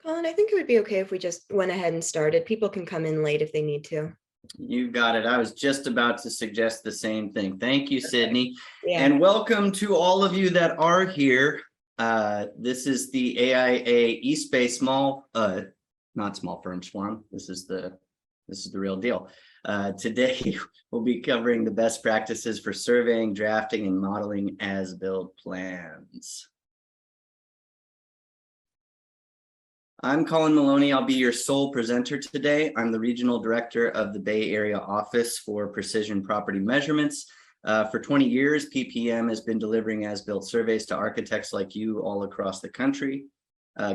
Colin, I think it would be okay if we just went ahead and started. People can come in late if they need to. You got it. I was just about to suggest the same thing. Thank you, Sydney. Yeah. And welcome to all of you that are here. This is the AIA East Bay not small firms forum. This is the real deal. Today we'll be covering the best practices for surveying, drafting, and modeling as-built plans. I'm Colin Maloney. I'll be your sole presenter today. I'm the Regional Director of the Bay Area Office for Precision Property Measurements. For 20 years, PPM has been delivering as-built surveys to architects like you all across the country.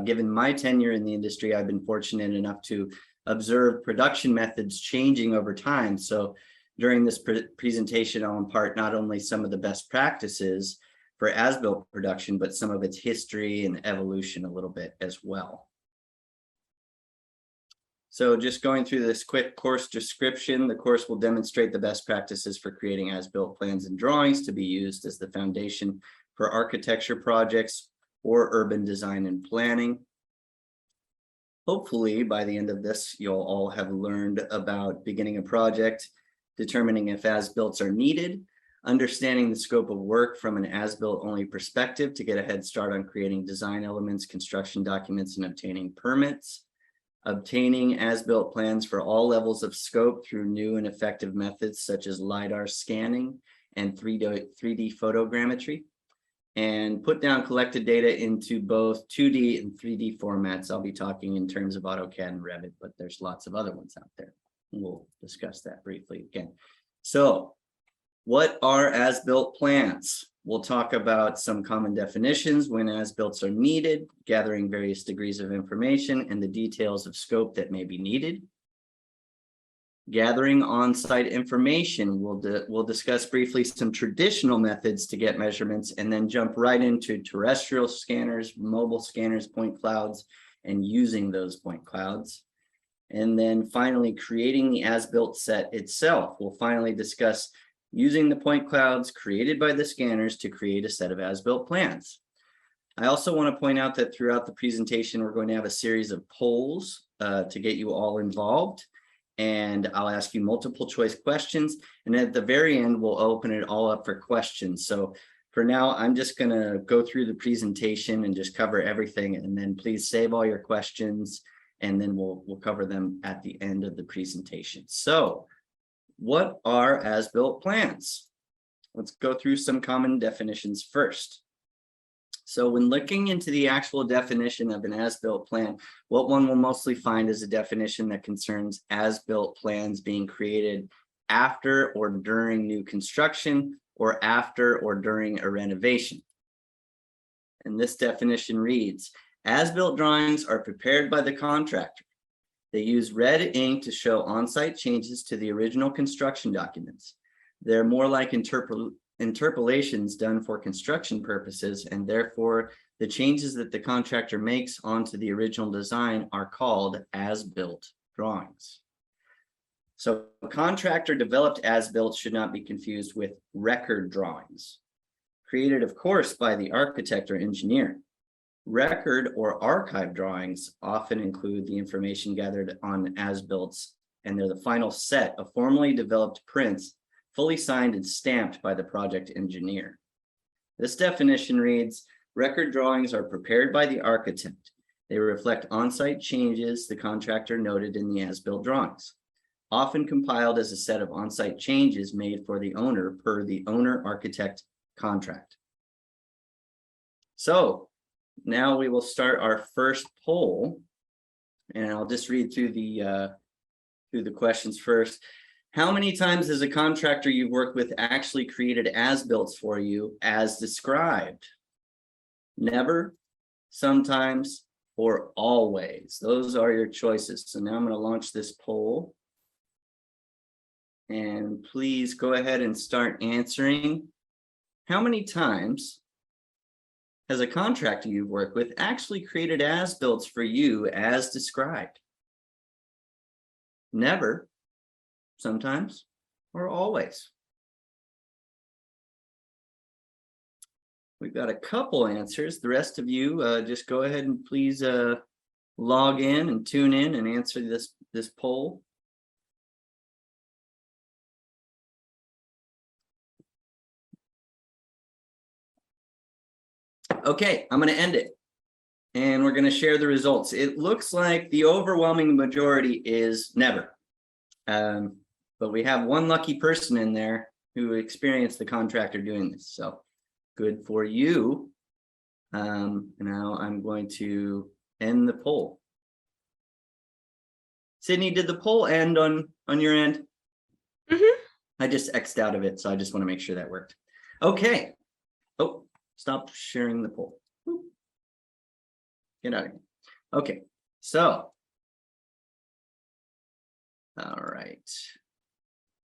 Given my tenure in the industry, I've been fortunate enough to observe production methods changing over time. So during this presentation, I'll impart not only some of the best practices for as-built production, but some of its history and evolution a little bit as well. So just going through this quick course description, the course will demonstrate the best practices for creating as-built plans and drawings to be used as the foundation for architecture projects or urban design and planning. Hopefully, by the end of this, you'll all have learned about beginning a project, determining if as-builts are needed, understanding the scope of work from an as-built only perspective to get a head start on creating design elements, construction documents, and obtaining permits. Obtaining as-built plans for all levels of scope through new and effective methods such as LiDAR scanning and 3D photogrammetry, and put down collected data into both 2D and 3D formats. I'll be talking in terms of AutoCAD and REVIT, but there's lots of other ones out there. We'll discuss that briefly again. So what are as-built plans? We'll talk about some common definitions when as-builts are needed, gathering various degrees of information and the details of scope that may be needed. Gathering on-site information, we'll discuss briefly some traditional methods to get measurements and then jump right into terrestrial scanners, mobile scanners, point clouds, and using those point clouds. And then finally, creating the as-built set itself. We'll finally discuss using the point clouds created by the scanners to create a set of as-built plans. I also want to point out that throughout the presentation, we're going to have a series of polls to get you all involved. And I'll ask you multiple choice questions. And at the very end, we'll open it all up for questions. So for now, I'm just going to go through the presentation and just cover everything. And then please save all your questions, and then we'll cover them at the end of the presentation. So what are as-built plans? Let's go through some common definitions first. So when looking into the actual definition of an as-built plan, what one will mostly find is a definition that concerns as-built plans being created after or during new construction or after or during a renovation. And this definition reads, as-built drawings are prepared by the contractor. They use red ink to show on-site changes to the original construction documents. They're more like interpolations done for construction purposes, and therefore the changes that the contractor makes onto the original design are called as-built drawings. So contractor developed as-built should not be confused with record drawings, created of course by the architect or engineer. Record or archive drawings often include the information gathered on as-builts, and they're the final set of formally developed prints, fully signed and stamped by the project engineer. This definition reads, record drawings are prepared by the architect. They reflect on-site changes the contractor noted in the as-built drawings, often compiled as a set of on-site changes made for the owner per the owner-architect contract. So now we will start our first poll, and I'll just read through the questions first. How many times has a contractor you've worked with actually created as-builts for you as described? Never, sometimes, or always. Those are your choices. So now I'm going to launch this poll. And please go ahead and start answering. How many times has a contractor you've worked with actually created as-builts for you as described? Never, sometimes, or always. We've got a couple answers. The rest of you, just go ahead and please log in and tune in and answer this poll. Okay, I'm going to end it. And we're going to share the results. It looks like the overwhelming majority is never. But we have one lucky person in there who experienced the contractor doing this. So good for you. Now I'm going to end the poll. Sydney, did the poll end on your end? Mm-hmm. I just X'd out of it, so I just want to make sure that worked. Okay. Oh, stop sharing the poll. Get out of here. Okay, so. All right.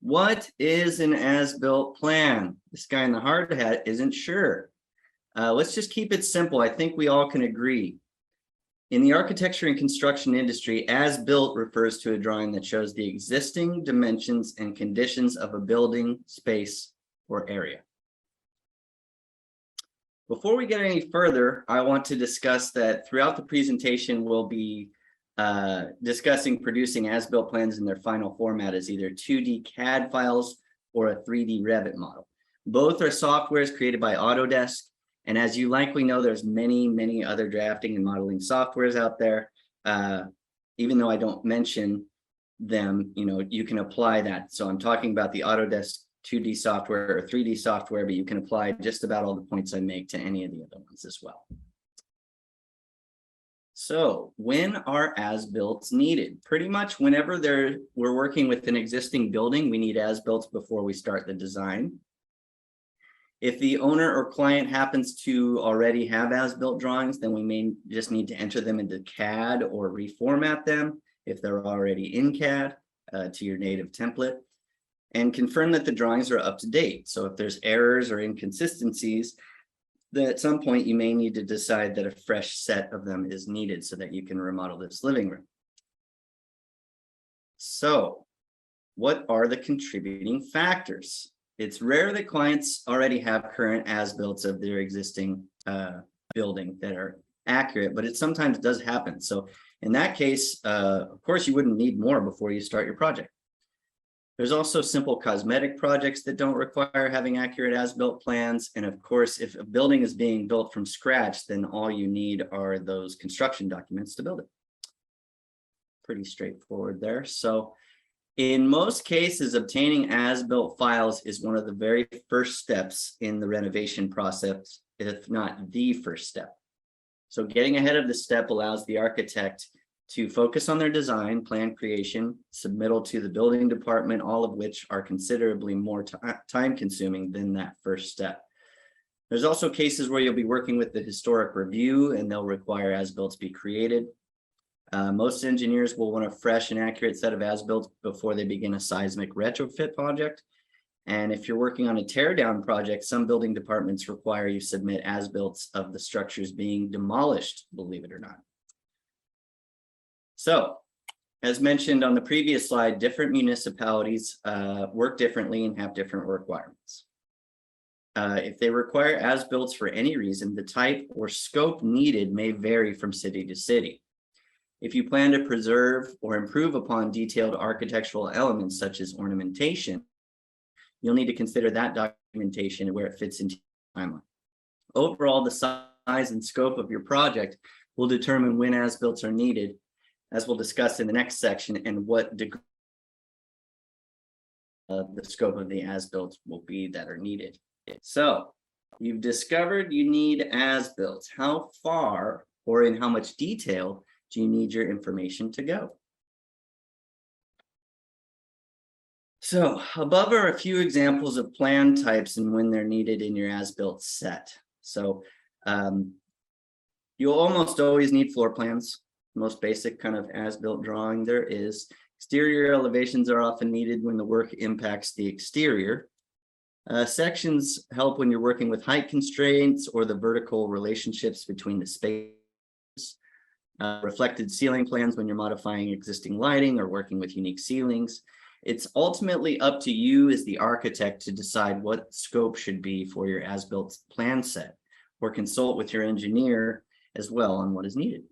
What is an as-built plan? This guy in the hard hat isn't sure. Let's just keep it simple. I think we all can agree. In the architecture and construction industry, as-built refers to a drawing that shows the existing dimensions and conditions of a building, space, or area. Before we get any further, I want to discuss that throughout the presentation, we'll be discussing producing as-built plans in their final format as either 2D CAD files or a 3D REVIT model. Both are softwares created by Autodesk. And as you likely know, there's many other drafting and modeling softwares out there. Even though I don't mention them, you can apply that. So I'm talking about the Autodesk 2D software or 3D software, but you can apply just about all the points I make to any of the other ones as well. So when are as-builts needed? Pretty much whenever we're working with an existing building, we need as-builts before we start the design. If the owner or client happens to already have as-built drawings, then we may just need to enter them into CAD or reformat them if they're already in CAD to your native template, and confirm that the drawings are up to date. So if there's errors or inconsistencies, then at some point you may need to decide that a fresh set of them is needed so that you can remodel this living room. So what are the contributing factors? It's rare that clients already have current as-builts of their existing building that are accurate, but it sometimes does happen. So in that case, of course, you wouldn't need more before you start your project. There's also simple cosmetic projects that don't require having accurate as-built plans. And of course, if a building is being built from scratch, then all you need are those construction documents to build it. Pretty straightforward there. So in most cases, obtaining as-built files is one of the very first steps in the renovation process, if not the first step. So getting ahead of this step allows the architect to focus on their design, plan creation, submittal to the building department, all of which are considerably more time-consuming than that first step. There's also cases where you'll be working with the historic review and they'll require as-builts be created. Most engineers will want a fresh and accurate set of as-builts before they begin a seismic retrofit project. And if you're working on a tear-down project, some building departments require you submit as-builts of the structures being demolished, believe it or not. So, as mentioned on the previous slide, different municipalities work differently and have different requirements. If they require as-builts for any reason, the type or scope needed may vary from city to city. If you plan to preserve or improve upon detailed architectural elements such as ornamentation, you'll need to consider that documentation and where it fits into your timeline. Overall, the size and scope of your project will determine when as-builts are needed, as we'll discuss in the next section, and what degree the scope of the as-builts will be that are needed. So you've discovered you need as-builts. How far or in how much detail do you need your information to go? So above are a few examples of plan types and when they're needed in your as-built set. So you'll almost always need floor plans. Most basic kind of as-built drawing there is. Exterior elevations are often needed when the work impacts the exterior. Sections help when you're working with height constraints or the vertical relationships between the spaces. Reflected ceiling plans when you're modifying existing lighting or working with unique ceilings. It's ultimately up to you as the architect to decide what scope should be for your as-built plan set, or consult with your engineer as well on what is needed.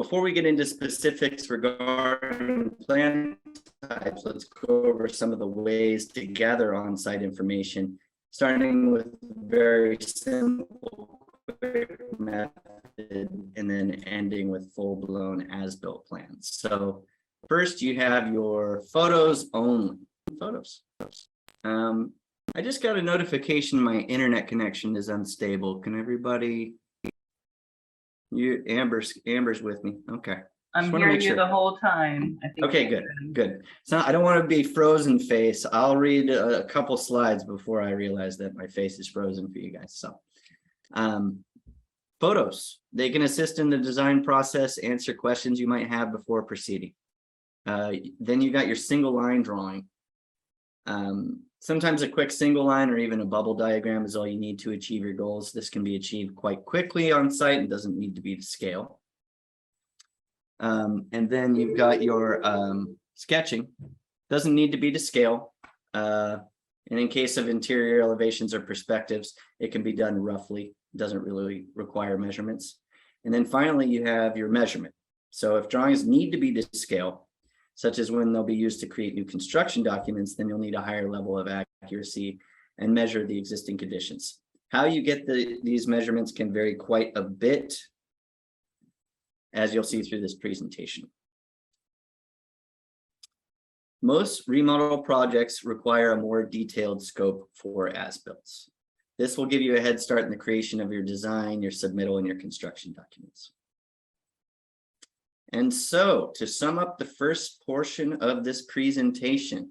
before we get into specifics regarding plan types, let's go over some of the ways to gather on-site information, starting with very simple quick method and then ending with full-blown as-built plans. So first you have your photos only. Photos. I just got a notification my internet connection is unstable. Can everybody? Amber's with me. Okay. I'm hearing you the whole time. I think Okay, good. So I don't want to be frozen face. I'll read a couple slides before I realize that my face is frozen for you guys. So, photos, they can assist in the design process, answer questions you might have before proceeding. Then you got your single line drawing. Sometimes a quick single line or even a bubble diagram is all you need to achieve your goals. This can be achieved quite quickly on site and doesn't need to be to scale. And then you've got your sketching. Doesn't need to be to scale. And in case of interior elevations or perspectives, it can be done roughly. Doesn't really require measurements. And then finally, you have your measurement. So if drawings need to be to scale, such as when they'll be used to create new construction documents, then you'll need a higher level of accuracy and measure the existing conditions. How you get these measurements can vary quite a bit, as you'll see through this presentation. Most remodel projects require a more detailed scope for as-builts. This will give you a head start in the creation of your design, your submittal, and your construction documents. And so, to sum up the first portion of this presentation,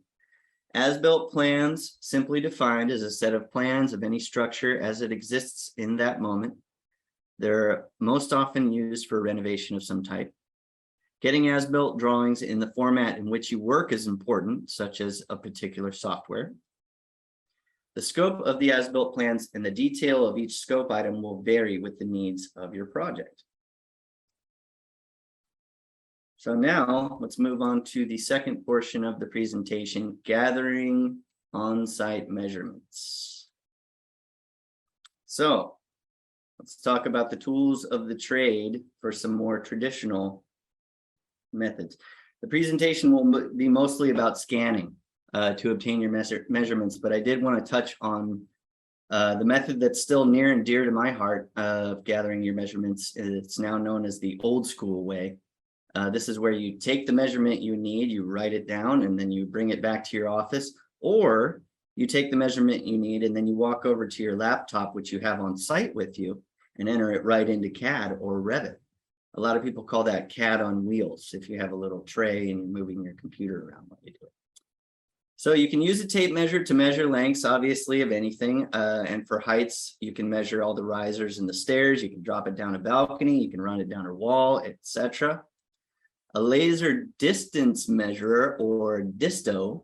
as-built plans, simply defined as a set of plans of any structure as it exists in that moment. They're most often used for renovation of some type. Getting as-built drawings in the format in which you work is important, such as a particular software. The scope of the as-built plans and the detail of each scope item will vary with the needs of your project. So now let's move on to the second portion of the presentation, gathering on-site measurements. So let's talk about the tools of the trade for some more traditional methods. The presentation will be mostly about scanning to obtain your measurements, but I did want to touch on the method that's still near and dear to my heart of gathering your measurements. It's now known as the old school way. This is where you take the measurement you need, you write it down, and then you bring it back to your office, or you take the measurement you need and then you walk over to your laptop, which you have on site with you, and enter it right into CAD or REVIT. A lot of people call that CAD on wheels if you have a little tray and you're moving your computer around while you do it. So you can use a tape measure to measure lengths, obviously, of anything. And for heights, you can measure all the risers and the stairs. You can drop it down a balcony, you can run it down a wall, etc. A laser distance measurer, or disto,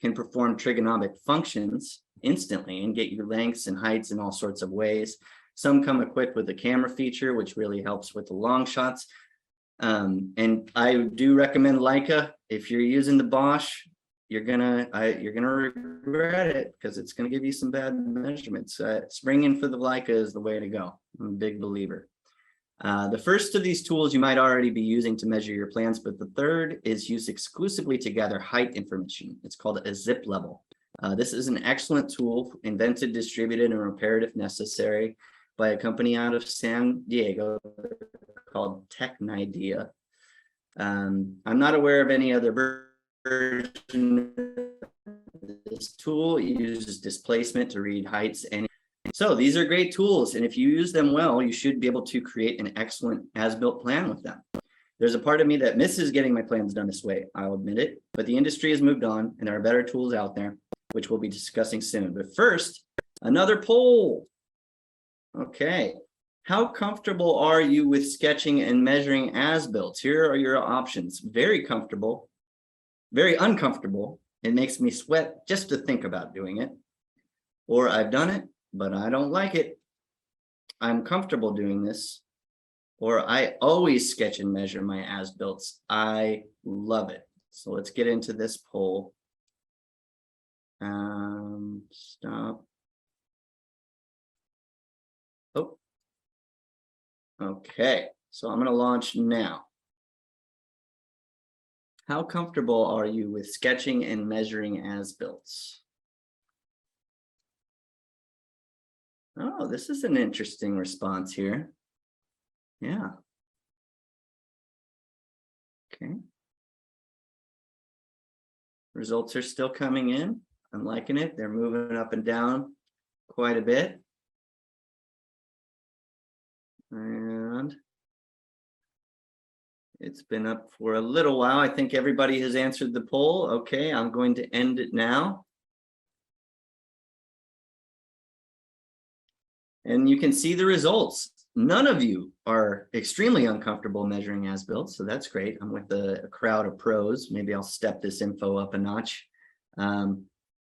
can perform trigonometric functions instantly and get you lengths and heights in all sorts of ways. Some come equipped with a camera feature, which really helps with the long shots. And I do recommend Leica. If you're using the Bosch, you're gonna regret it because it's gonna give you some bad measurements. Springing for the Leica is the way to go. I'm a big believer. The first of these tools you might already be using to measure your plans, but the third is used exclusively to gather height information. It's called a zip level. This is an excellent tool, invented, distributed, and repaired if necessary by a company out of San Diego called Technidia. I'm not aware of any other version of this tool. It uses displacement to read heights. And so these are great tools, and if you use them well, you should be able to create an excellent as-built plan with them. There's a part of me that misses getting my plans done this way, I'll admit it, but the industry has moved on and there are better tools out there, which we'll be discussing soon. But first, another poll. Okay, how comfortable are you with sketching and measuring as-built? Here are your options. Very comfortable, very uncomfortable. It makes me sweat just to think about doing it. Or I've done it, but I don't like it. I'm comfortable doing this. Or I always sketch and measure my as-builts. I love it. So let's get into this poll. Stop. Oh. Okay, so I'm going to launch now. How comfortable are you with sketching and measuring as-builts? Oh, this is an interesting response here. Yeah. Okay. Results are still coming in. I'm liking it. They're moving up and down quite a bit. And it's been up for a little while. I think everybody has answered the poll. Okay, I'm going to end it now. And you can see the results. None of you are extremely uncomfortable measuring as-built, so that's great. I'm with a crowd of pros. Maybe I'll step this info up a notch.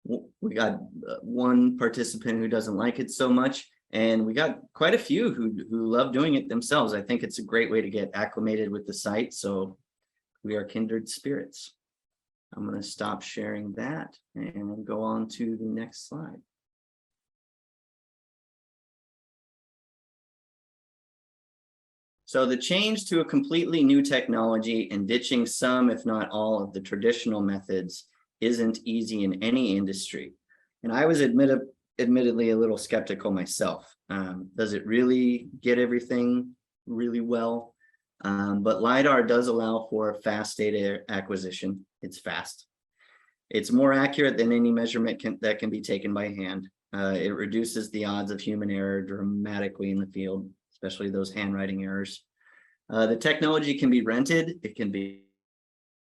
We got one participant who doesn't like it so much, and we got quite a few who love doing it themselves. I think it's a great way to get acclimated with the site, so we are kindred spirits. I'm going to stop sharing that and go on to the next slide. So the change to a completely new technology and ditching some, if not all, of the traditional methods isn't easy in any industry. And I was admittedly a little skeptical myself. Does it really get everything really well? But LiDAR does allow for fast data acquisition. It's fast. It's more accurate than any measurement that can be taken by hand. It reduces the odds of human error dramatically in the field, especially those handwriting errors. The technology can be rented, it can be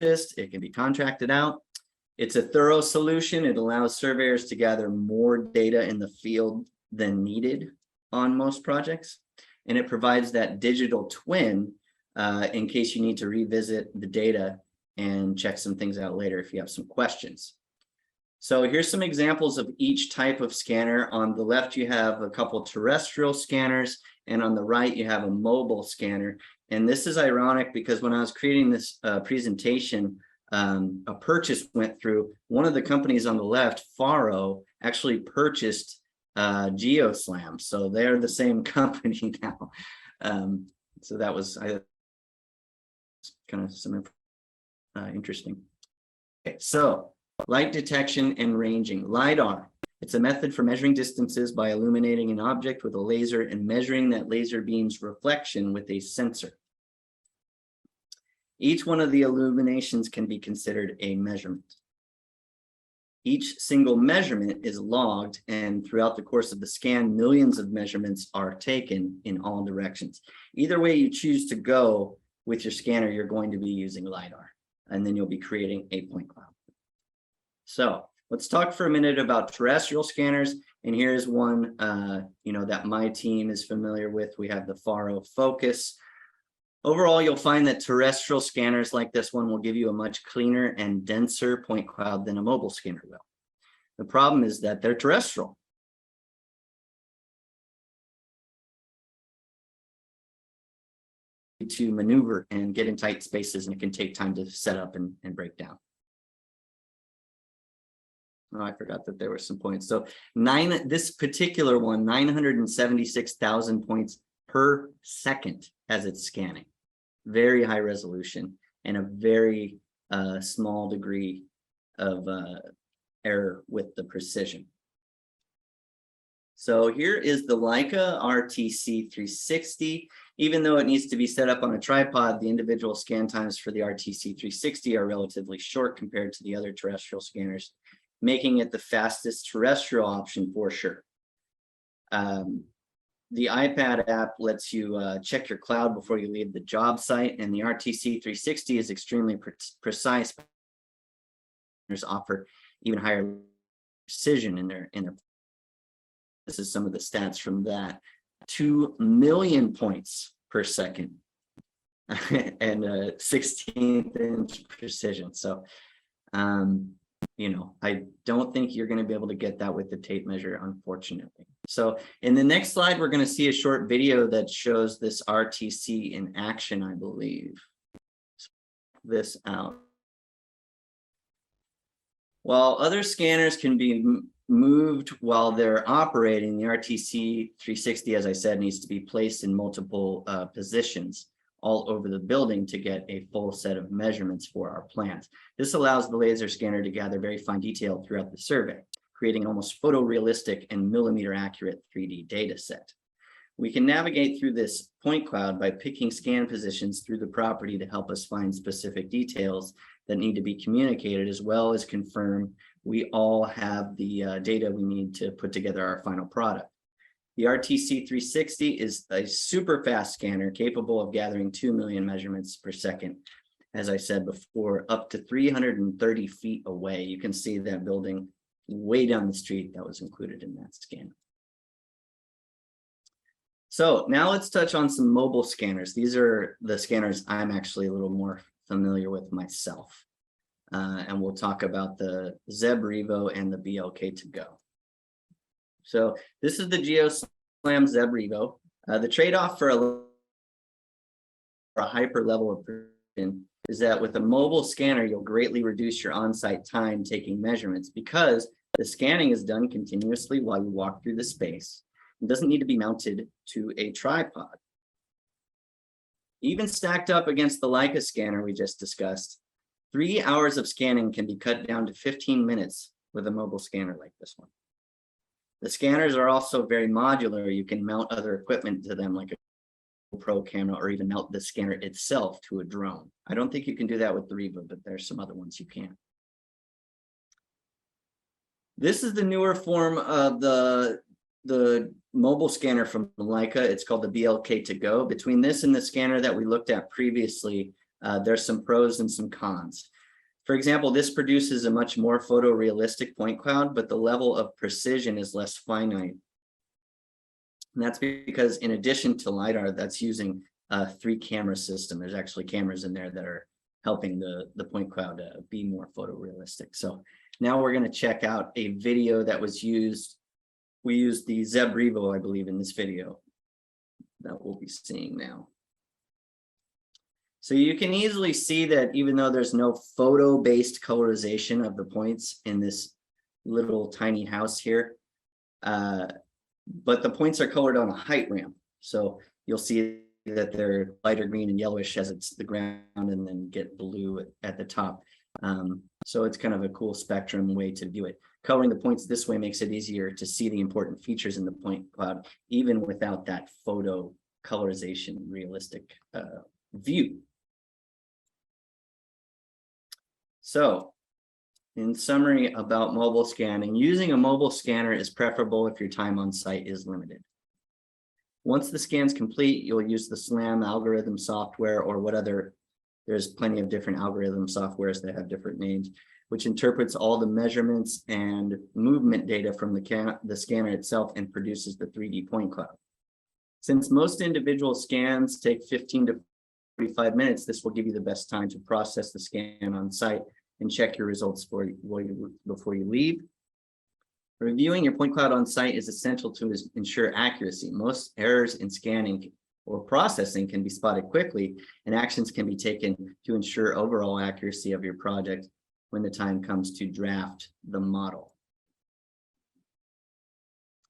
purchased, it can be contracted out. It's a thorough solution. It allows surveyors to gather more data in the field than needed on most projects. And it provides that digital twin in case you need to revisit the data and check some things out later if you have some questions. So here's some examples of each type of scanner. On the left, you have a couple terrestrial scanners, and on the right, you have a mobile scanner. And this is ironic because when I was creating this presentation, a purchase went through. One of the companies on the left, Faro, actually purchased GEOSLAM. So they're the same company now. So that was kind of some interesting. Okay, so light detection and ranging. LiDAR. It's a method for measuring distances by illuminating an object with a laser and measuring that laser beam's reflection with a sensor. Each one of the illuminations can be considered a measurement. Each single measurement is logged, and throughout the course of the scan, millions of measurements are taken in all directions. Either way you choose to go with your scanner, you're going to be using LiDAR, and then you'll be creating a point cloud. So let's talk for a minute about terrestrial scanners. And here's one that my team is familiar with. We have the Faro Focus. Overall, you'll find that terrestrial scanners like this one will give you a much cleaner and denser point cloud than a mobile scanner will. The problem is that they're terrestrial. To maneuver and get in tight spaces, and it can take time to set up and break down. Oh, I forgot that there were some points. So this particular one, 976,000 points per second as it's scanning. Very high resolution and a very small degree of error with the precision. So here is the Leica RTC 360. Even though it needs to be set up on a tripod, the individual scan times for the RTC 360 are relatively short compared to the other terrestrial scanners, making it the fastest terrestrial option for sure. The iPad app lets you check your cloud before you leave the job site, and the RTC 360 is extremely precise. Offer even higher precision in their. This is some of the stats from that. 2 million points per second and 16th inch precision. So, I don't think you're going to be able to get that with the tape measure, unfortunately. So in the next slide, we're going to see a short video that shows this RTC in action, I believe. This out. While other scanners can be moved while they're operating, the RTC 360, as I said, needs to be placed in multiple positions. all over the building to get a full set of measurements for our plans. This allows the laser scanner to gather very fine detail throughout the survey, creating an almost photorealistic and millimeter accurate 3D data set. We can navigate through this point cloud by picking scan positions through the property to help us find specific details that need to be communicated, as well as confirm we all have the data we need to put together our final product. The RTC 360 is a super fast scanner capable of gathering 2 million measurements per second. As I said before, up to 330 feet away. You can see that building way down the street that was included in that scan. So now let's touch on some mobile scanners. These are the scanners I'm actually a little more familiar with myself. And we'll talk about the REVO and the BLK2GO. So this is the GEOSLAM REVO. The trade-off for a hyper level of precision is that with a mobile scanner, you'll greatly reduce your on-site time taking measurements because the scanning is done continuously while you walk through the space. It doesn't need to be mounted to a tripod. Even stacked up against the Leica scanner we just discussed, 3 hours of scanning can be cut down to 15 minutes with a mobile scanner like this one. The scanners are also very modular. You can mount other equipment to them like a GoPro camera or even mount the scanner itself to a drone. I don't think you can do that with the REVO, but there's some other ones you can. This is the newer form of the mobile scanner from Leica. It's called the BLK2GO. Between this and the scanner that we looked at previously, there's some pros and some cons. For example, this produces a much more photorealistic point cloud, but the level of precision is less finite. And that's because in addition to LiDAR, that's using a 3-camera system. There's actually cameras in there that are helping the point cloud be more photorealistic. So now we're going to check out a video that was used. We used the REVO, I believe, in this video that we'll be seeing now. So you can easily see that even though there's no photo-based colorization of the points in this little tiny house here, but the points are colored on a height ramp. So you'll see that they're lighter green and yellowish as it's the ground and then get blue at the top. So it's kind of a cool spectrum way to view it. Coloring the points this way makes it easier to see the important features in the point cloud, even without that photo colorization realistic view. So in summary about mobile scanning, using a mobile scanner is preferable if your time on site is limited. Once the scan's complete, you'll use the SLAM algorithm software or what other, there's plenty of different algorithm softwares that have different names, which interprets all the measurements and movement data from the scanner itself and produces the 3D point cloud. Since most individual scans take 15 to 45 minutes, this will give you the best time to process the scan on site and check your results before you leave. Reviewing your point cloud on site is essential to ensure accuracy. Most errors in scanning or processing can be spotted quickly, and actions can be taken to ensure overall accuracy of your project when the time comes to draft the model.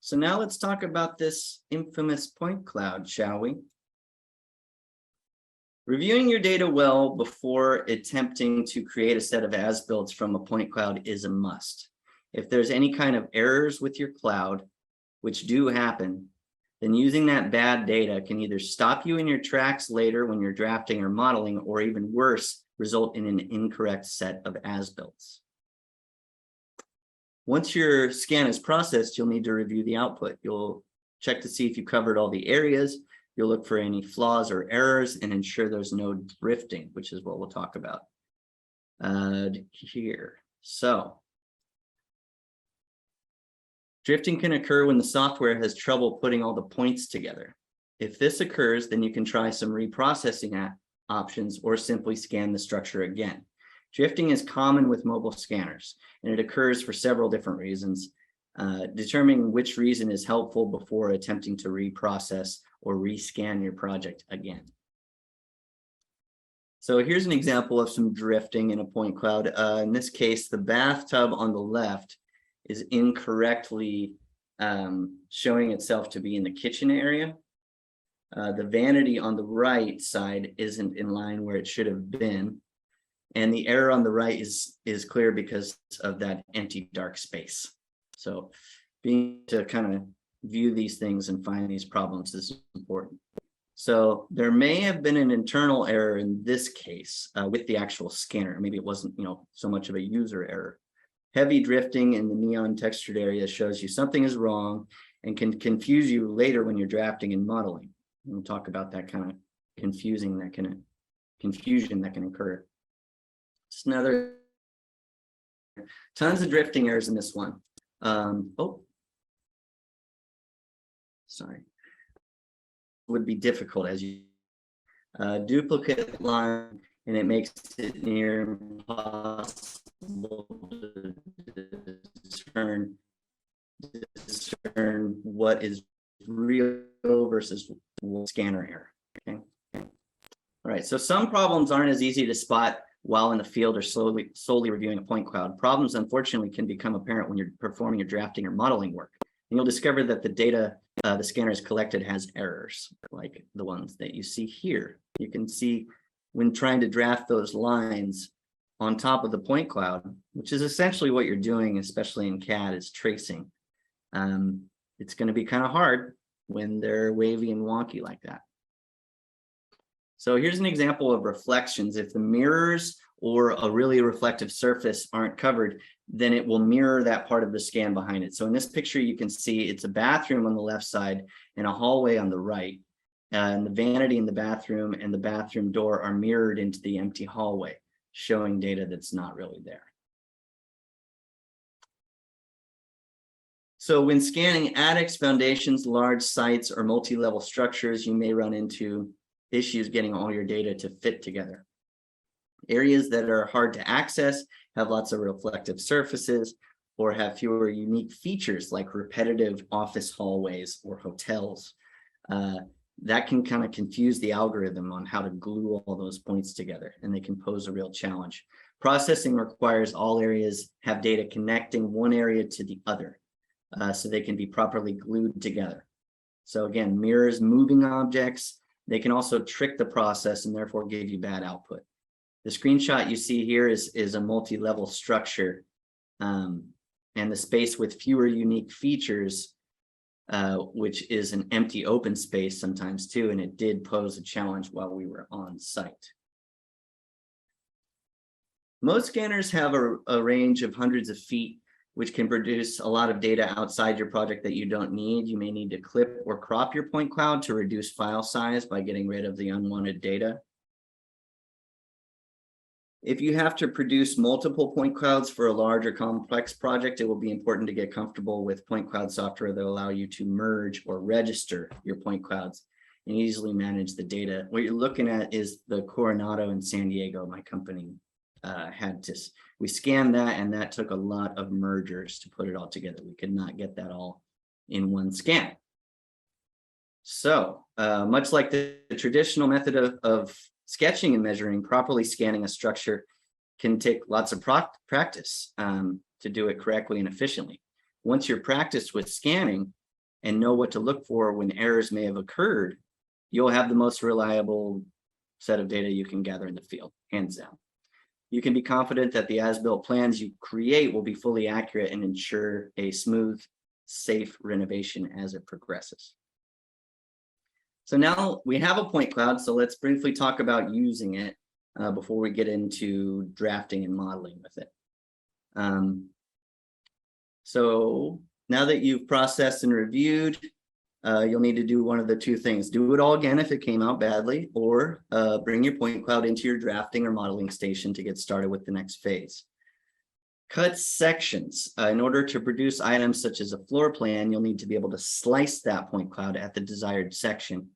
So now let's talk about this infamous point cloud, shall we? Reviewing your data well before attempting to create a set of as-builts from a point cloud is a must. If there's any kind of errors with your cloud, which do happen, then using that bad data can either stop you in your tracks later when you're drafting or modeling, or even worse, result in an incorrect set of as-builts. Once your scan is processed, you'll need to review the output. You'll check to see if you covered all the areas. You'll look for any flaws or errors and ensure there's no drifting, which is what we'll talk about here. So drifting can occur when the software has trouble putting all the points together. If this occurs, then you can try some reprocessing options or simply scan the structure again. Drifting is common with mobile scanners, and it occurs for several different reasons. Determining which reason is helpful before attempting to reprocess or rescan your project again. So here's an example of some drifting in a point cloud. In this case, the bathtub on the left is incorrectly showing itself to be in the kitchen area. The vanity on the right side isn't in line where it should have been. And the error on the right is clear because of that empty dark space. So being to kind of view these things and find these problems is important. So there may have been an internal error in this case with the actual scanner. Maybe it wasn't, so much of a user error. Heavy drifting in the neon textured area shows you something is wrong and can confuse you later when you're drafting and modeling. And we'll talk about that kind of confusion that can occur. Just another tons of drifting errors in this one. Sorry. Would be difficult as you duplicate line, and it makes it near impossible to discern what is real versus scanner error. Okay. All right. So some problems aren't as easy to spot while in the field or solely reviewing a point cloud. Problems, unfortunately, can become apparent when you're performing your drafting or modeling work. And you'll discover that the data the scanner has collected has errors, like the ones that you see here. You can see when trying to draft those lines on top of the point cloud, which is essentially what you're doing, especially in CAD, is tracing. It's going to be kind of hard when they're wavy and wonky like that. So here's an example of reflections. If the mirrors or a really reflective surface aren't covered, then it will mirror that part of the scan behind it. So in this picture, you can see it's a bathroom on the left side and a hallway on the right. And the vanity in the bathroom and the bathroom door are mirrored into the empty hallway, showing data that's not really there. So when scanning attics, foundations, large sites, or multi-level structures, you may run into issues getting all your data to fit together. Areas that are hard to access have lots of reflective surfaces or have fewer unique features like repetitive office hallways or hotels. That can kind of confuse the algorithm on how to glue all those points together, and they can pose a real challenge. Processing requires all areas have data connecting one area to the other, so they can be properly glued together. So again, mirrors moving objects. They can also trick the process and therefore give you bad output. The screenshot you see here is a multi-level structure, and the space with fewer unique features, which is an empty open space sometimes too, and it did pose a challenge while we were on site. Most scanners have a range of hundreds of feet, which can produce a lot of data outside your project that you don't need. You may need to clip or crop your point cloud to reduce file size by getting rid of the unwanted data. If you have to produce multiple point clouds for a large or complex project, it will be important to get comfortable with point cloud software that allow you to merge or register your point clouds and easily manage the data. What you're looking at is the Coronado in San Diego. My company we scanned that, and that took a lot of mergers to put it all together. We could not get that all in one scan. So much like the traditional method of sketching and measuring, properly scanning a structure can take lots of practice to do it correctly and efficiently. Once you're practiced with scanning and know what to look for when errors may have occurred, you'll have the most reliable set of data you can gather in the field, hands down. You can be confident that the as-built plans you create will be fully accurate and ensure a smooth, safe renovation as it progresses. So now we have a point cloud, so let's briefly talk about using it before we get into drafting and modeling with it. So now that you've processed and reviewed, you'll need to do one of the two things. Do it all again if it came out badly, or bring your point cloud into your drafting or modeling station to get started with the next phase. Cut sections. In order to produce items such as a floor plan, you'll need to be able to slice that point cloud at the desired section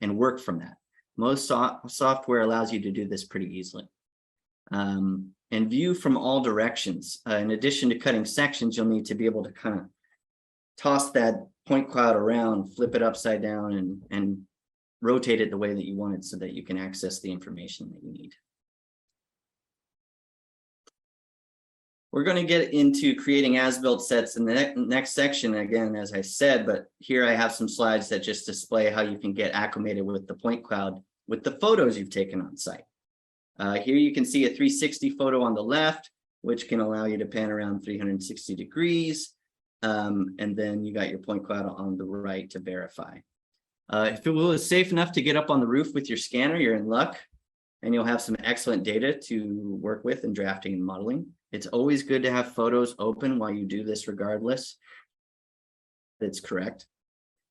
and work from that. Most software allows you to do this pretty easily. And view from all directions. In addition to cutting sections, you'll need to be able to kind of toss that point cloud around, flip it upside down, and rotate it the way that you want it so that you can access the information that you need. We're going to get into creating as-built sets in the next section, again, as I said, but here I have some slides that just display how you can get acclimated with the point cloud with the photos you've taken on site. Here you can see a 360 photo on the left, which can allow you to pan around 360 degrees. And then you got your point cloud on the right to verify. If it was safe enough to get up on the roof with your scanner, you're in luck, and you'll have some excellent data to work with in drafting and modeling. It's always good to have photos open while you do this regardless. That's correct.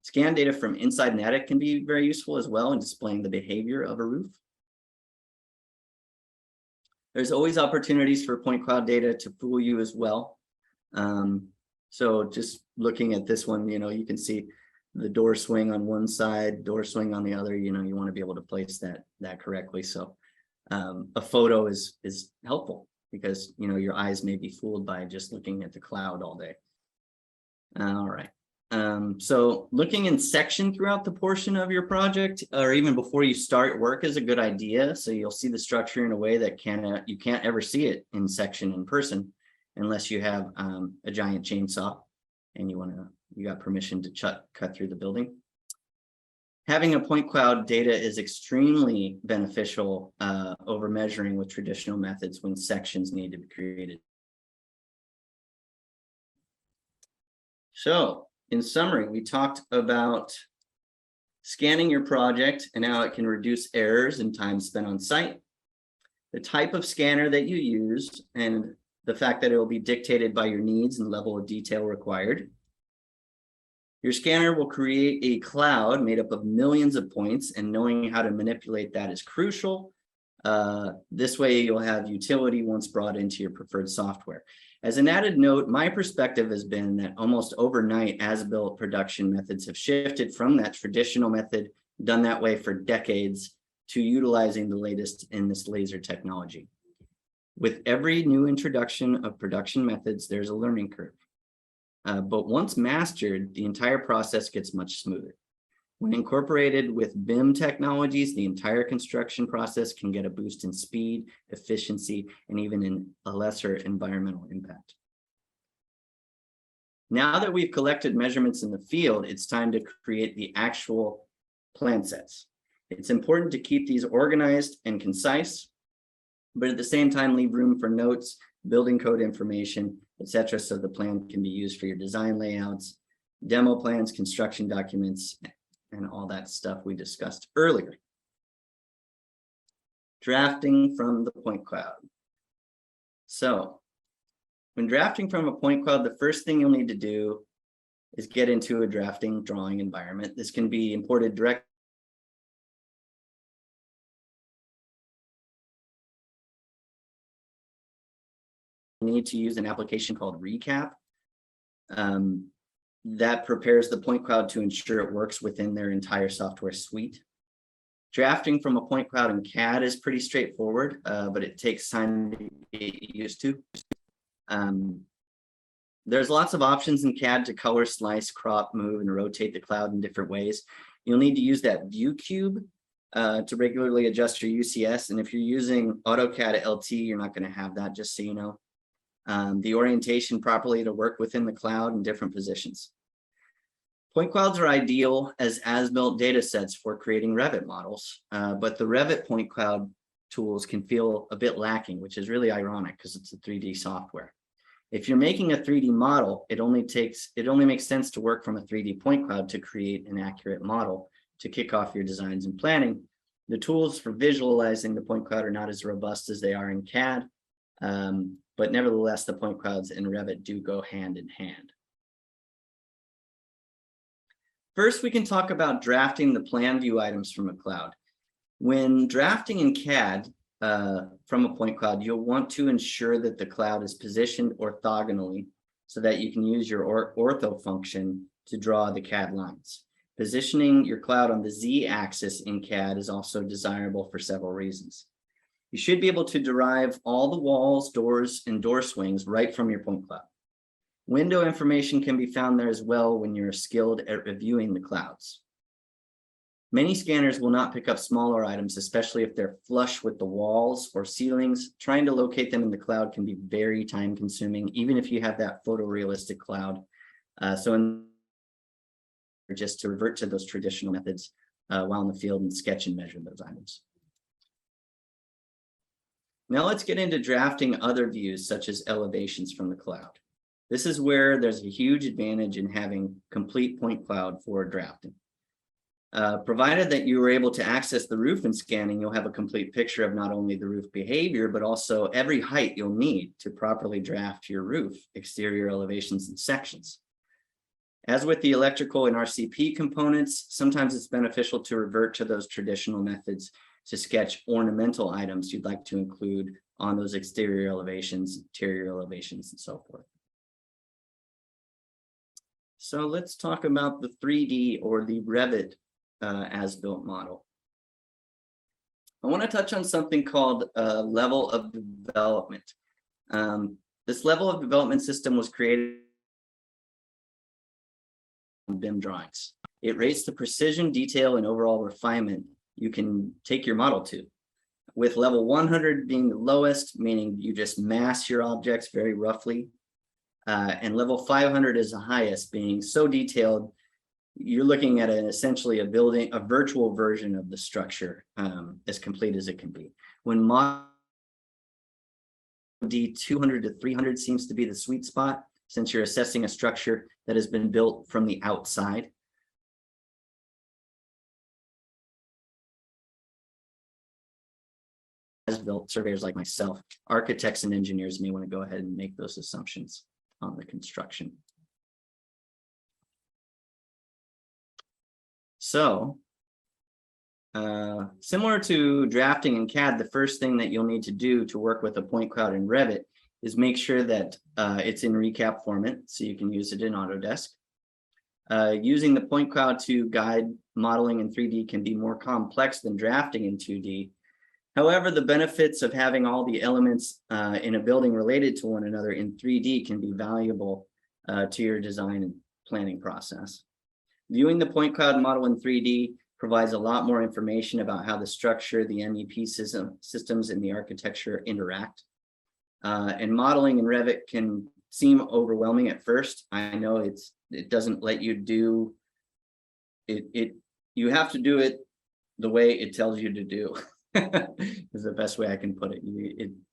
Scan data from inside an attic can be very useful as well in displaying the behavior of a roof. There's always opportunities for point cloud data to fool you as well. So just looking at this one, you can see the door swing on one side, door swing on the other. You want to be able to place that correctly. So a photo is helpful because your eyes may be fooled by just looking at the cloud all day. All right. So looking in section throughout the portion of your project, or even before you start work, is a good idea. So you'll see the structure in a way that you can't ever see it in section in person, unless you have a giant chainsaw and you got permission to cut through the building. Having a point cloud data is extremely beneficial over measuring with traditional methods when sections need to be created. So in summary, we talked about scanning your project and how it can reduce errors and time spent on site, the type of scanner that you use, and the fact that it will be dictated by your needs and level of detail required. Your scanner will create a cloud made up of millions of points, and knowing how to manipulate that is crucial. This way you'll have utility once brought into your preferred software. As an added note, my perspective has been that almost overnight as-built production methods have shifted from that traditional method done that way for decades to utilizing the latest in this laser technology. With every new introduction of production methods, there's a learning curve. But once mastered, the entire process gets much smoother. When incorporated with BIM technologies, the entire construction process can get a boost in speed, efficiency, and even in a lesser environmental impact. Now that we've collected measurements in the field, it's time to create the actual plan sets. It's important to keep these organized and concise, but at the same time, leave room for notes, building code information, etc., so the plan can be used for your design layouts, demo plans, construction documents, and all that stuff we discussed earlier. Drafting from the point cloud. So when drafting from a point cloud, the first thing you'll need to do is get into a drafting drawing environment. This can be imported directly. You need to use an application called Recap. That prepares the point cloud to ensure it works within their entire software suite. Drafting from a point cloud in CAD is pretty straightforward, but it takes time to get used to. There's lots of options in CAD to color, slice, crop, move, and rotate the cloud in different ways. You'll need to use that view cube to regularly adjust your UCS. And if you're using AutoCAD LT, you're not going to have that, just so you know. The orientation properly to work within the cloud in different positions. Point clouds are ideal as-built data sets for creating REVIT models, but the REVIT point cloud tools can feel a bit lacking, which is really ironic because it's a 3D software. If you're making a 3D model, it only makes sense to work from a 3D point cloud to create an accurate model to kick off your designs and planning. The tools for visualizing the point cloud are not as robust as they are in CAD. But nevertheless, the point clouds and Revit do go hand in hand. First, we can talk about drafting the plan view items from a cloud. When drafting in CAD from a point cloud, you'll want to ensure that the cloud is positioned orthogonally so that you can use your ortho function to draw the CAD lines. Positioning your cloud on the Z-axis in CAD is also desirable for several reasons. You should be able to derive all the walls, doors, and door swings right from your point cloud. Window information can be found there as well when you're skilled at reviewing the clouds. Many scanners will not pick up smaller items, especially if they're flush with the walls or ceilings. Trying to locate them in the cloud can be very time consuming, even if you have that photorealistic cloud. Just to revert to those traditional methods while in the field and sketch and measure those items. Now let's get into drafting other views such as elevations from the cloud. This is where there's a huge advantage in having complete point cloud for drafting. Provided that you were able to access the roof in scanning, you'll have a complete picture of not only the roof behavior, but also every height you'll need to properly draft your roof, exterior elevations and sections. As with the electrical and RCP components, sometimes it's beneficial to revert to those traditional methods to sketch ornamental items you'd like to include on those exterior elevations, interior elevations, and so forth. So let's talk about the 3D or the REVIT as-built model. I want to touch on something called level of development. This level of development system was created in BIM drawings. It rates the precision, detail, and overall refinement you can take your model to, with level 100 being the lowest, meaning you just mass your objects very roughly, and level 500 is the highest, being so detailed you're looking at essentially a virtual version of the structure, as complete as it can be. When model D 200 to 300 seems to be the sweet spot, since you're assessing a structure that has been built from the outside. As built surveyors like myself, architects and engineers may want to go ahead and make those assumptions on the construction. So, similar to drafting in CAD, the first thing that you'll need to do to work with a point cloud in REVIT is make sure that it's in recap format so you can use it in Autodesk. Using the point cloud to guide modeling in 3D can be more complex than drafting in 2D. However, the benefits of having all the elements in a building related to one another in 3D can be valuable to your design and planning process. Viewing the point cloud model in 3D provides a lot more information about how the structure, the MEP systems, and the architecture interact. And modeling in REVIT can seem overwhelming at first. I know it doesn't let you do it. You have to do it the way it tells you to do. Is the best way I can put it.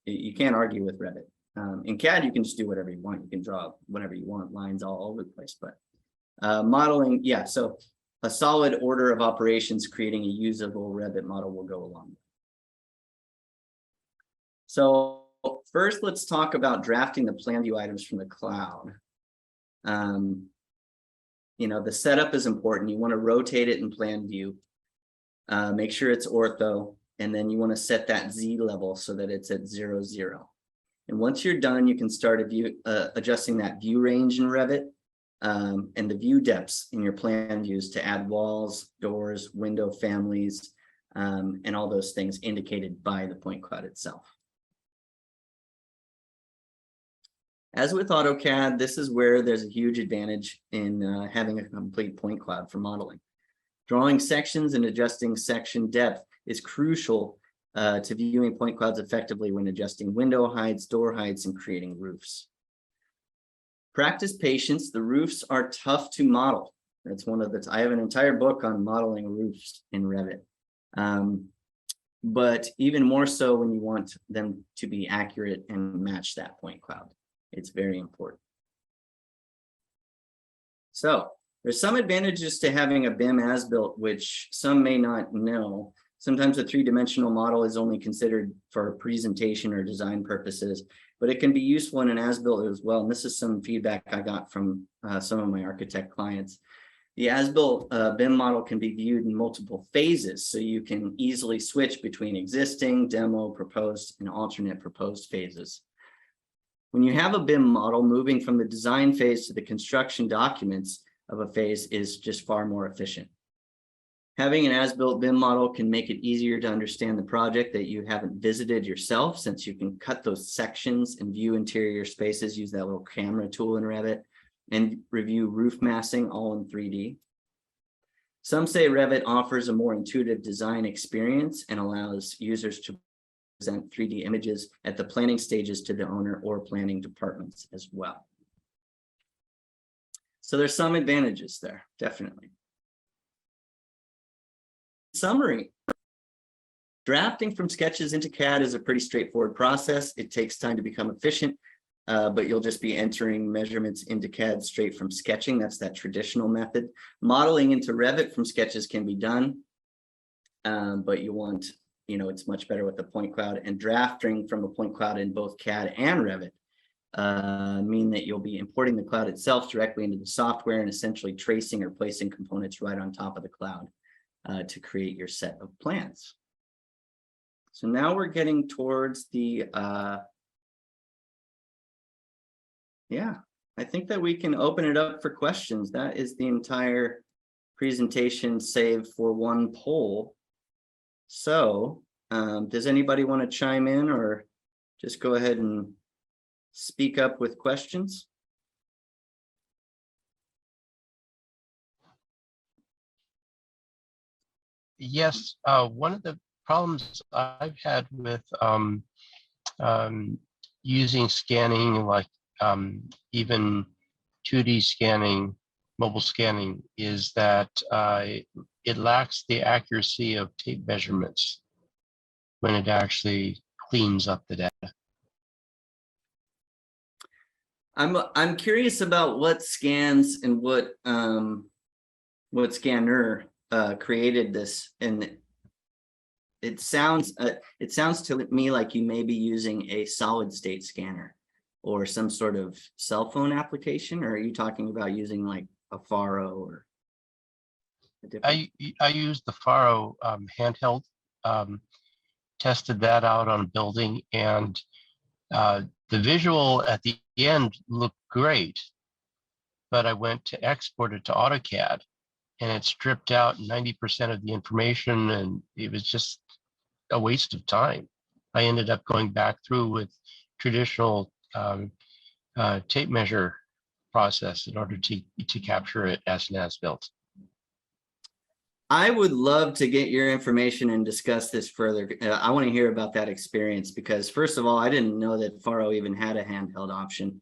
You can't argue with REVIT. In CAD, you can just do whatever you want. You can draw whatever you want, lines all over the place. But modeling, yeah. So a solid order of operations, creating a usable REVIT model will go along. So first, let's talk about drafting the plan view items from the cloud. The setup is important. You want to rotate it in plan view. Make sure it's ortho. And then you want to set that Z level so that it's at 0, 0. And once you're done, you can start adjusting that view range in REVIT and the view depths in your plan views to add walls, doors, window families, and all those things indicated by the point cloud itself. As with AutoCAD, this is where there's a huge advantage in having a complete point cloud for modeling. Drawing sections and adjusting section depth is crucial to viewing point clouds effectively when adjusting window heights, door heights, and creating roofs. Practice patience. The roofs are tough to model. That's one of the, I have an entire book on modeling roofs in REVIT. But even more so when you want them to be accurate and match that point cloud. It's very important. So there's some advantages to having a BIM as-built, which some may not know. Sometimes a three-dimensional model is only considered for presentation or design purposes, but it can be useful in an as-built as well. And this is some feedback I got from some of my architect clients. The as-built BIM model can be viewed in multiple phases, so you can easily switch between existing, demo, proposed, and alternate proposed phases. When you have a BIM model, moving from the design phase to the construction documents of a phase is just far more efficient. Having an as-built BIM model can make it easier to understand the project that you haven't visited yourself, since you can cut those sections and view interior spaces, use that little camera tool in REVIT, and review roof massing all in 3D. Some say Revit offers a more intuitive design experience and allows users to present 3D images at the planning stages to the owner or planning departments as well. So there's some advantages there, definitely. Summary. Drafting from sketches into CAD is a pretty straightforward process. It takes time to become efficient, but you'll just be entering measurements into CAD straight from sketching. That's that traditional method. Modeling into Revit from sketches can be done, but you want, it's much better with the point cloud, and drafting from a point cloud in both CAD and Revit mean that you'll be importing the cloud itself directly into the software and essentially tracing or placing components right on top of the cloud to create your set of plans. So now we're getting towards the, I think that we can open it up for questions. That is the entire presentation save for one poll. So does anybody want to chime in or just go ahead and speak up with questions? Yes, one of the problems I've had with using scanning, like even 2D scanning, mobile scanning, is that it lacks the accuracy of tape measurements when it actually cleans up the data. I'm curious about what scans and what scanner created this, and it sounds to me like you may be using a solid state scanner or some sort of cell phone application, or are you talking about using like a Faro or a different... I used the Faro handheld, tested that out on a building, and the visual at the end looked great, but I went to export it to AutoCAD and it stripped out 90% of the information, and it was just a waste of time. I ended up going back through with traditional tape measure process in order to capture it as an as-built. I would love to get your information and discuss this further. I want to hear about that experience because, first of all, I didn't know that Faro even had a handheld option.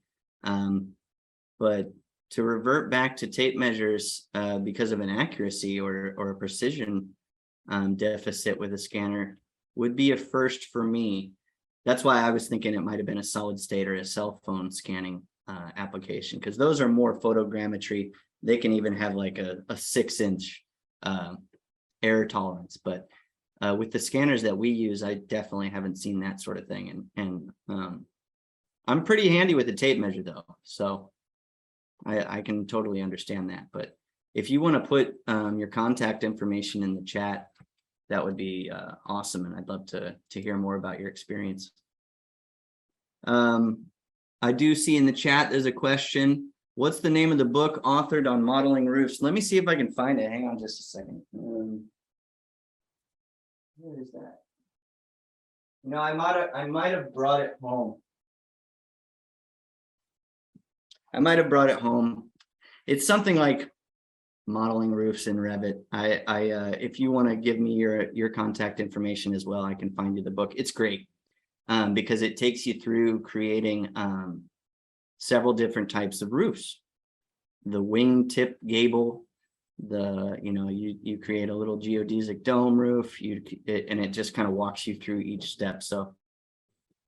But to revert back to tape measures because of an accuracy or a precision deficit with a scanner would be a first for me. That's why I was thinking it might have been a solid state or a cell phone scanning application, because those are more photogrammetry. They can even have like a 6-inch error tolerance, but with the scanners that we use, I definitely haven't seen that sort of thing. And I'm pretty handy with the tape measure though, so I can totally understand that. But if you want to put your contact information in the chat, that would be awesome, and I'd love to hear more about your experience. I do see in the chat there's a question. What's the name of the book authored on modeling roofs? Let me see if I can find it. Hang on just a second. Where is that? No, I might have brought it home. It's something like modeling roofs in Revit. If you want to give me your contact information as well, I can find you the book. It's great because it takes you through creating several different types of roofs. The wingtip gable, you create a little geodesic dome roof, and it just kind of walks you through each step. So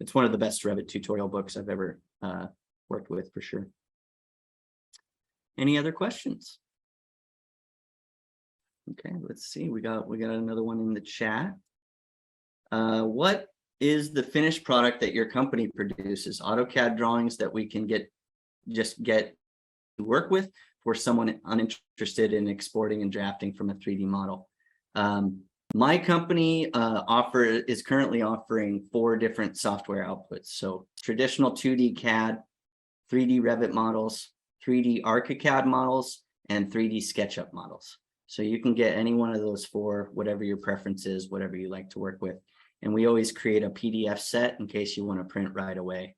it's one of the best Revit tutorial books I've ever worked with, for sure. Any other questions? Okay, let's see. We got another one in the chat. What is the finished product that your company produces? AutoCAD drawings that we can get to work with for someone uninterested in exporting and drafting from a 3D model. My company is currently offering 4 different software outputs. So traditional 2D CAD, 3D Revit models, 3D ArchiCAD models, and 3D SketchUp models. So you can get any one of those 4, whatever your preference is, whatever you like to work with. And we always create a PDF set in case you want to print right away,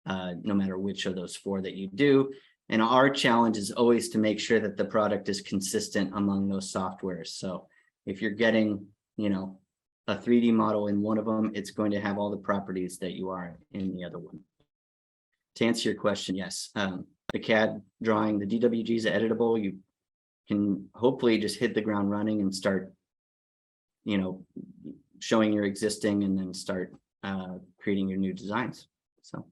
no matter which of those 4 that you do. And our challenge is always to make sure that the product is consistent among those softwares. So if you're getting, you know, a 3D model in one of them, it's going to have all the properties that you are in the other one. To answer your question, yes, the CAD drawing, the DWG is editable. You can hopefully just hit the ground running and start, you know, showing your existing and then start creating your new designs. So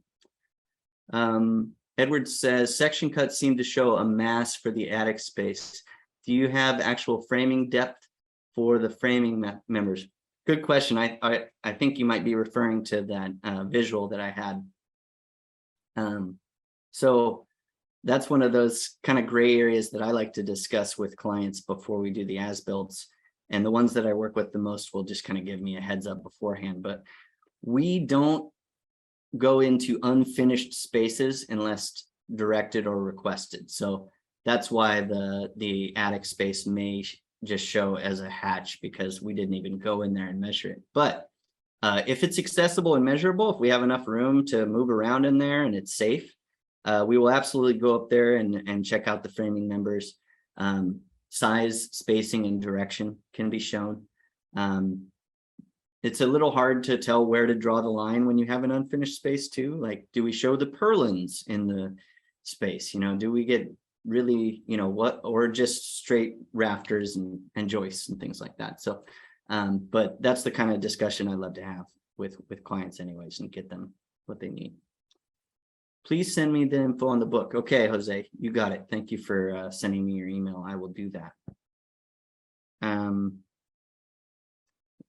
Edward says section cuts seem to show a mass for the attic space. Do you have actual framing depth for the framing members? Good question. I think you might be referring to that visual that I had. So that's one of those kind of gray areas that I like to discuss with clients before we do the as-builts. And the ones that I work with the most will just kind of give me a heads up beforehand. But we don't go into unfinished spaces unless directed or requested. So that's why the attic space may just show as a hatch, because we didn't even go in there and measure it. But if it's accessible and measurable, if we have enough room to move around in there and it's safe, we will absolutely go up there and check out the framing members. Size, spacing, and direction can be shown. It's a little hard to tell where to draw the line when you have an unfinished space too. Like, do we show the purlins in the space? You know, do we get really, you know, what, or just straight rafters and joists and things like that. So, but that's the kind of discussion I love to have with clients anyways, and get them what they need. Please send me the info on the book. Okay, Jose, you got it. Thank you for sending me your email. I will do that.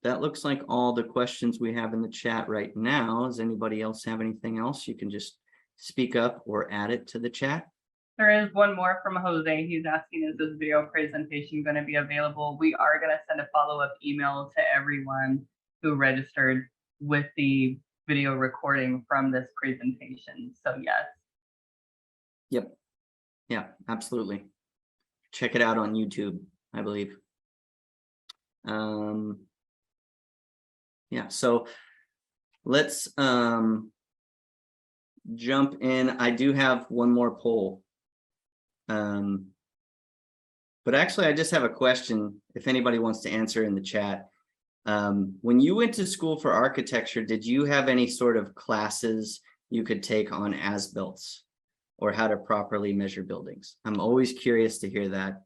That looks like all the questions we have in the chat right now. Does anybody else have anything else? You can just speak up or add it to the chat. There is one more from Jose. He's asking, is this video presentation going to be available? We are going to send a follow-up email to everyone who registered with the video recording from this presentation. So yes. Yep. Yeah, absolutely. Check it out on YouTube, I believe. Yeah, so let's jump in. I do have one more poll. But actually, I just have a question if anybody wants to answer in the chat. When you went to school for architecture, did you have any sort of classes you could take on as-builts or how to properly measure buildings? I'm always curious to hear that.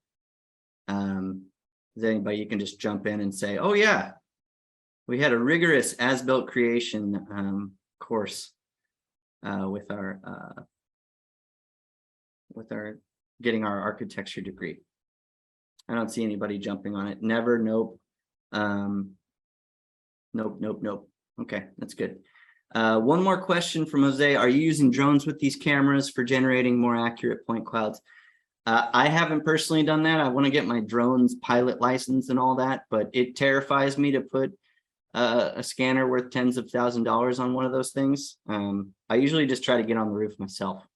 Is anybody, you can just jump in and say, oh yeah, we had a rigorous as-built creation course with our getting our architecture degree. I don't see anybody jumping on it. Never, nope. Nope. Okay, that's good. One more question from Jose. Are you using drones with these cameras for generating more accurate point clouds? I haven't personally done that. I want to get my drones pilot license and all that, but it terrifies me to put a scanner worth tens of thousands of dollars on one of those things. I usually just try to get on the roof myself.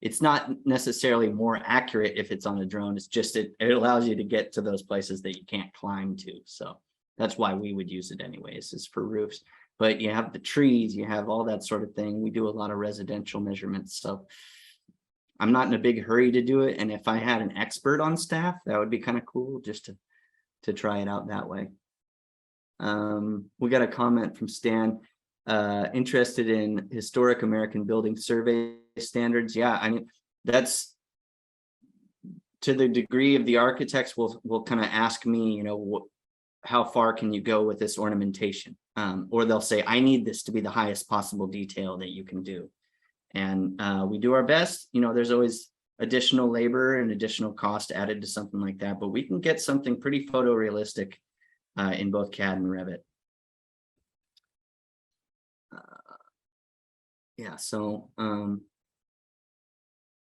It's not necessarily more accurate if it's on a drone. It's just it allows you to get to those places that you can't climb to. So that's why we would use it anyways, is for roofs. But you have the trees, you have all that sort of thing. We do a lot of residential measurements. So I'm not in a big hurry to do it. And if I had an expert on staff, that would be kind of cool just to try it out that way. We got a comment from Stan, interested in historic American building survey standards. Yeah, I mean, that's to the degree of the architects will kind of ask me, you know, how far can you go with this ornamentation? Or they'll say, I need this to be the highest possible detail that you can do. And we do our best. You know, there's always additional labor and additional cost added to something like that, but we can get something pretty photorealistic in both CAD and Revit. Yeah, so, and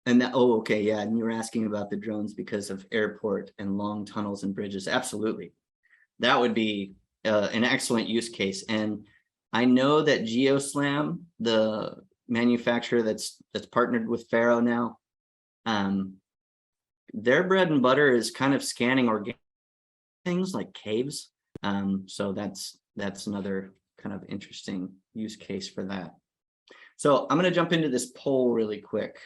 that, oh, okay, yeah, and you were asking about the drones because of airport and long tunnels and bridges. Absolutely. That would be an excellent use case. And I know that GEOSLAM, the manufacturer that's partnered with Faro now, their bread and butter is kind of scanning organic things like caves. So that's another kind of interesting use case for that. So I'm going to jump into this poll really quick.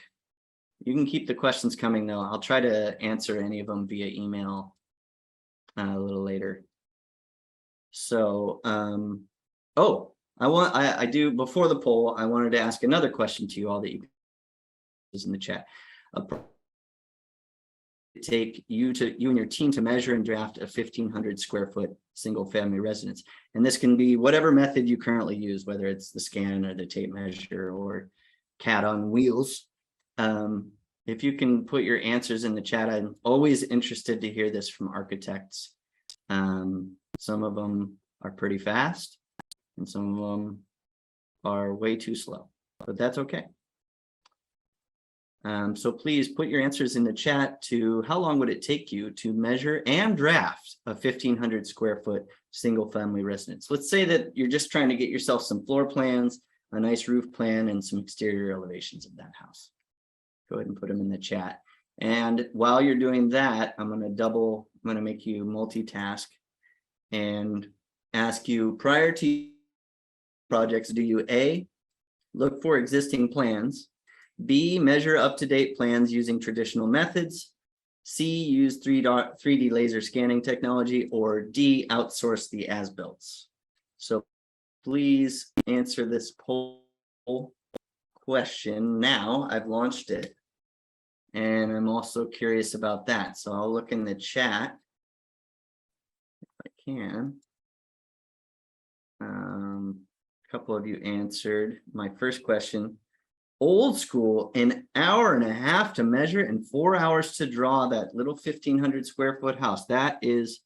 You can keep the questions coming though. I'll try to answer any of them via email a little later. So, I do, before the poll, I wanted to ask another question to you all that you is in the chat. Take you and your team to measure and draft a 1,500 square foot single family residence. And this can be whatever method you currently use, whether it's the scan or the tape measure or CAD on wheels. If you can put your answers in the chat, I'm always interested to hear this from architects. Some of them are pretty fast and some of them are way too slow, but that's okay. So please put your answers in the chat to how long would it take you to measure and draft a 1,500 square foot single family residence. Let's say that you're just trying to get yourself some floor plans, a nice roof plan, and some exterior elevations of that house. Go ahead and put them in the chat. And while you're doing that, I'm going to make you multitask and ask you, prior to projects, do you A, look for existing plans, B, measure up-to-date plans using traditional methods, C, use 3D laser scanning technology, or D, outsource the as-builts? So please answer this poll question now. I've launched it, and I'm also curious about that. So I'll look in the chat if I can. A couple of you answered my first question. Old school, an hour and a half to measure and 4 hours to draw that little 1,500 square foot house. That is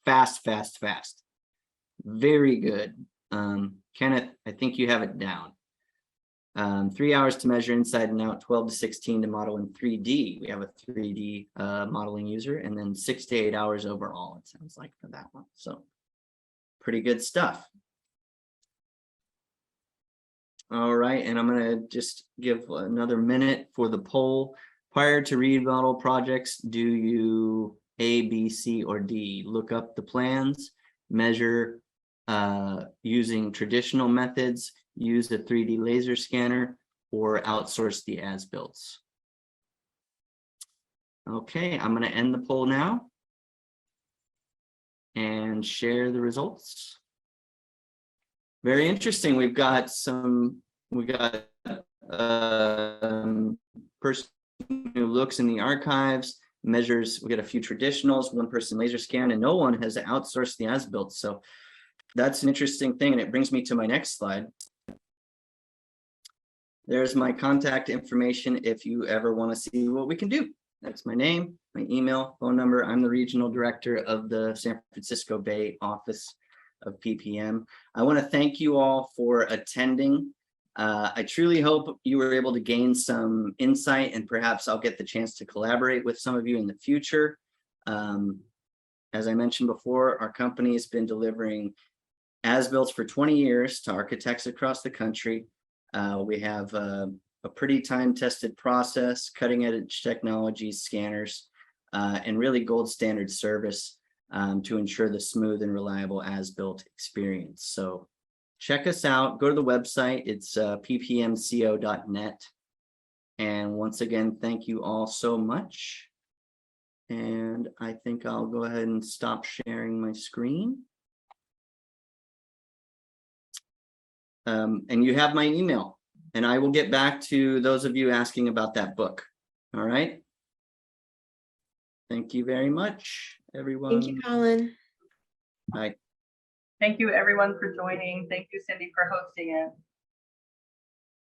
fast, fast, fast. Very good. Kenneth, I think you have it down. 3 hours to measure inside and out, 12 to 16 to model in 3D. We have a 3D modeling user, and then 6 to 8 hours overall, it sounds like, for that one. So pretty good stuff. All right, and I'm going to just give another minute for the poll. Prior to remodel projects, do you A, B, C, or D? Look up the plans, measure using traditional methods, use the 3D laser scanner, or outsource the as-builts. Okay, I'm going to end the poll now and share the results. Very interesting. We've got person who looks in the archives, measures. We got a few traditionals, one person laser scan, and no one has outsourced the as-built. So that's an interesting thing, and it brings me to my next slide. There's my contact information if you ever want to see what we can do. That's my name, my email, phone number. I'm the regional director of the San Francisco Bay office of PPM. I want to thank you all for attending. I truly hope you were able to gain some insight, and perhaps I'll get the chance to collaborate with some of you in the future. As I mentioned before, our company has been delivering as-builts for 20 years to architects across the country. We have a pretty time-tested process, cutting-edge technologies, scanners, and really gold standard service to ensure the smooth and reliable as-built experience. So check us out, go to the website, it's ppmco.net. And once again, thank you all so much. And I think I'll go ahead and stop sharing my screen. And you have my email, and I will get back to those of you asking about that book. All right. Thank you very much, everyone. Thank you, Colin. Bye. Thank you everyone for joining. Thank you, Cindy, for hosting it.